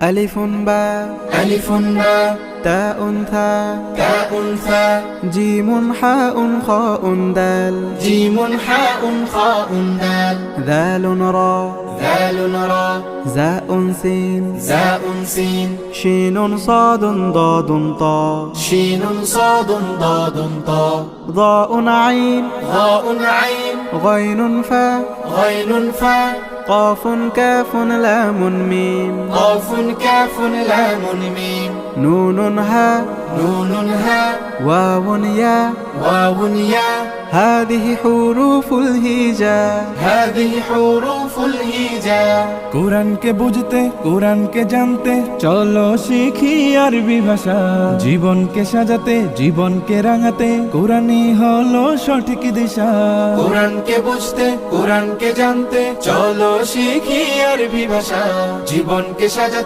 ألف باء ألف باء تاء ثاء تاء ثاء جيم حاء خاء دال جيم حاء خاء دال ذال راء ذال راء زاء سين زاء سين شين صاد ضاد طاء شين صاد ضاد طاء ضاء عين ضاء عين غين فاء غين فاء قاف كاف لام ميم قاف كاف لام ميم نون هاء نون هاء واو ياء واو ياء هذه حروف الهجاء هذه حروف الهجاء কোরআনকে বুঝতে কোরআনকে জানতে চলো শিখি আরবি ভাষা জীবনকে সাজাতে জীবনকে রাঙাতে কোরআনই হলো সঠিক দিশা কোরআনকে বুঝতে কোরআনকে জানতে চলো শিখি আরবি ভাষা জীবনকে সাজাতে